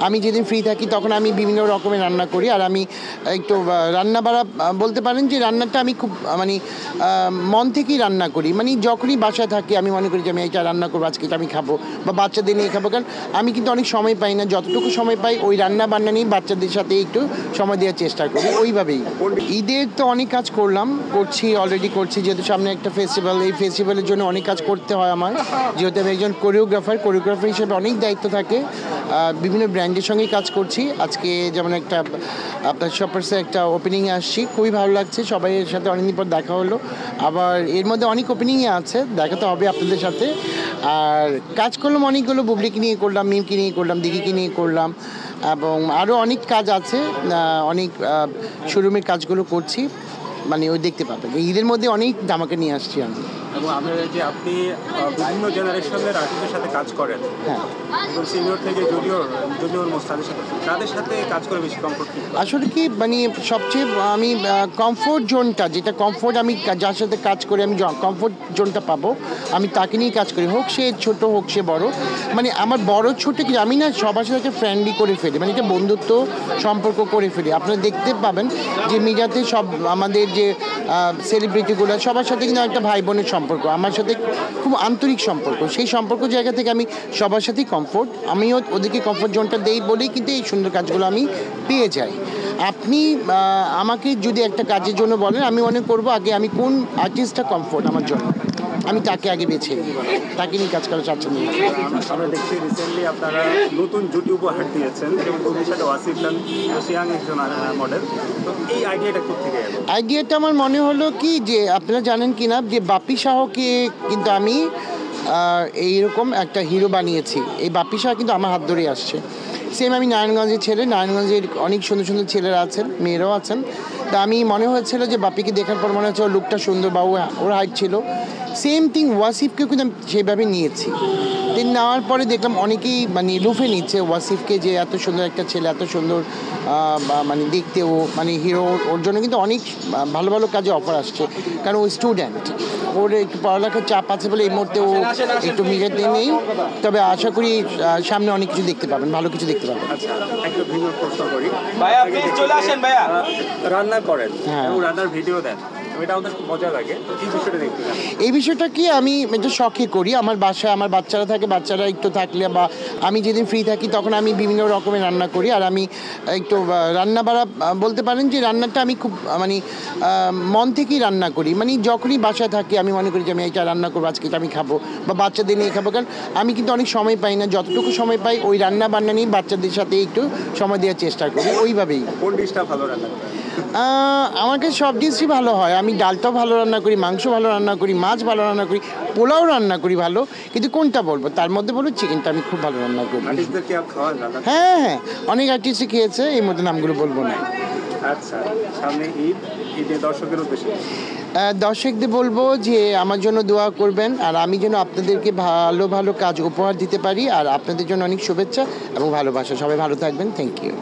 আমি যেদিন ফ্রি থাকি তখন আমি বিভিন্ন রকমের রান্না করি। আর আমি একটু রান্না বাড়া বলতে পারেন যে রান্নাটা আমি খুব মানে মন থেকেই রান্না করি। মানে যখনই বাসায় থাকি আমি মনে করি যে আমি এটা রান্না করবো, আজকে এটা আমি খাবো বা বাচ্চাদের নিয়ে খাবো। কারণ আমি কিন্তু অনেক সময় পাই না, যতটুকু সময় পাই ওই রান্না বান্না নিয়ে বাচ্চাদের সাথে একটু সময় দেওয়ার চেষ্টা করি ওইভাবেই। ঈদের তো অনেক কাজ করছি অলরেডি করছি, যেহেতু সামনে একটা ফেস্টিভ্যাল, এই ফেস্টিভ্যালের জন্য অনেক কাজ করতে হয় আমার, যেহেতু আমি একজন কোরিওগ্রাফার হিসেবে অনেক দায়িত্ব থাকে। বিভিন্ন ব্র্যান্ডের সঙ্গেই কাজ করছি। আজকে যেমন একটা আপনার শপার্সে একটা ওপেনিংয়ে আসছি, খুবই ভালো লাগছে, সবাইয়ের সাথে অনেকদিন পর দেখা হলো। আবার এর মধ্যে অনেক ওপেনিংয়ে আছে, দেখাতে হবে আপনাদের সাথে। আর কাজ করলাম অনেকগুলো, বুবলিকে নিয়ে করলাম, মিমকে নিয়ে করলাম, দিঘিকে নিয়ে করলাম, এবং আরও অনেক কাজ আছে, অনেক শোরুমের কাজগুলো করছি, মানে ওই দেখতে পাবেন। ঈদের মধ্যে অনেক ধামাকা নিয়ে আসছি আমি। এবং আমরা যে আপনি বিভিন্ন জেনারেশনের আর্টিস্টের সাথে কাজ করেন, হ্যাঁ, সিনিয়র থেকে জুনিয়র মোস্ট তাদের সাথে কাজ করে বেশি কমফোর্ট। আসলে কি মানে সবচেয়ে আমি কমফোর্ট জোনটা, যেটা কমফোর্ট, আমি যার সাথে কাজ করে আমি কমফোর্ট জোনটা পাবো, আমি তাকে নিয়ে কাজ করি, হোক সে ছোট হোক সে বড়। মানে আমার বড় ছোট কি আমি না সবার সাথে একটা ফ্রেন্ডলি করে ফেলি, মানে এটা বন্ধুত্ব সম্পর্ক করে ফেলি। আপনারা দেখতে পাবেন যে মিডিয়াতে সব আমাদের যে সেলিব্রিটিগুলো সবার সাথে কিন্তু একটা ভাই বোনের সম্পর্ক, আমার সাথে খুব আন্তরিক সম্পর্ক। সেই সম্পর্ক জায়গা থেকে আমি সবার সাথেই কমফোর্ট, আমিও ওদেরকে কমফোর্ট জোনটা দেই বলেই কিন্তু এই সুন্দর কাজগুলো আমি পেয়ে যাই। আপনি আমাকে যদি একটা কাজের জন্য বলেন, আমি মনে করবো আগে আমি কোন আর্টিস্টটা কমফোর্ট আমার জন্য, আমি তাকে আগে বেছে নিই, তাকে নিয়ে কাজ করা চাচ্ছেন। আমরা দেখছি রিসেন্টলি আপনারা নতুন জুটি উপহার দিয়েছেন এবং ওদের সাথে ওয়াসিফ খান সিয়াং একজন মডেল, তো এই আইডিয়াটা কোথেকে এলো? আইডিয়াটা আমার মনে হলো কি যে আপনারা জানেন কি না যে বাপ্পি শাহকে কিন্তু আমি এইরকম একটা হিরো বানিয়েছি। এই বাপ্পি শাহ কিন্তু আমার হাত ধরেই আসছে। সেম আমি নারায়ণগঞ্জের ছেলে, নারায়ণগঞ্জের অনেক সুন্দর সুন্দর ছেলেরা আছেন, মেয়েরাও আছেন। তা আমি মনে হয়েছিল যে বাপ্পিকে দেখার পর মনে হচ্ছে ওর লুকটা সুন্দর বা ওর হাইট ছিল। সেম থিং ওয়াসিফকেও কিন্তু আমি সেইভাবে নিয়েছি। দেন নেওয়ার পরে দেখলাম অনেকেই মানে লুফে নিচ্ছে ওয়াসিফকে, যে এত সুন্দর একটা ছেলে, এত সুন্দর মানে দেখতে, ও মানে হিরো, ওর জন্য কিন্তু অনেক ভালো ভালো কাজে অফার আসছে। কারণ ও স্টুডেন্ট, ওর একটু পড়ালেখার চাপ আছে বলে এই মুহূর্তে ও একটু মিডিয়াতে নেই। তবে আশা করি সামনে অনেক কিছু দেখতে পাবেন, ভালো কিছু দেখতে পাবেন। একটা ভিন্ন প্রশ্ন করি, ভাইয়া প্লিজ চলে আসেন। ভাইয়া রান্না করেন, হ্যাঁ, রান্নার ভিডিও দেন, এটা আমাদের খুব মজা লাগে। তো এই বিষয়টা দেখতে, এই বিষয়টা কি আমি একটু শখে করি। আমার বাসায় আমার বাচ্চারা থাকে, বাচ্চারা একটু থাকলে বা আমি যেদিন ফ্রি থাকি তখন আমি বিভিন্ন রকমের রান্না করি। আর আমি একটু রান্না বাড়া বলতে পারেন যে রান্নাটা আমি খুব মানে মন থেকেই রান্না করি। মানে যখনই বাসায় থাকি আমি মনে করি যে আমি এটা রান্না করবো, আজকে এটা আমি খাবো বা বাচ্চাদের নিয়ে খাবো। কারণ আমি কিন্তু অনেক সময় পাই না, যতটুকু সময় পাই ওই রান্না বান্না নিয়ে বাচ্চাদের সাথে একটু সময় দেওয়ার চেষ্টা করি ওইভাবেই। কোন ডিশটা ভালো রান্না করেন? আমার কাছে সব ডিশই ভালো হয়। আমি ডালটাও ভালো রান্না করি, মাংস ভালো রান্না করি, মাছ ভালো রান্না করি, পোলাও রান্না করি ভালো। কিন্তু কোনটা বলবো, তার মধ্যে বলবো চিকেনটা আমি খুব ভালো রান্না করি। হ্যাঁ হ্যাঁ, অনেক আর্টিস্টই খেয়েছে, এর মধ্যে নামগুলো বলবো না। আচ্ছা, সামনে ঈদ, ঈদে দর্শকের উদ্দেশ্যে দর্শকদের বলবো যে আমার জন্য দোয়া করবেন, আর আমি যেন আপনাদেরকে ভালো ভালো কাজ উপহার দিতে পারি। আর আপনাদের জন্য অনেক শুভেচ্ছা এবং ভালোবাসা। সবাই ভালো থাকবেন। Thank you.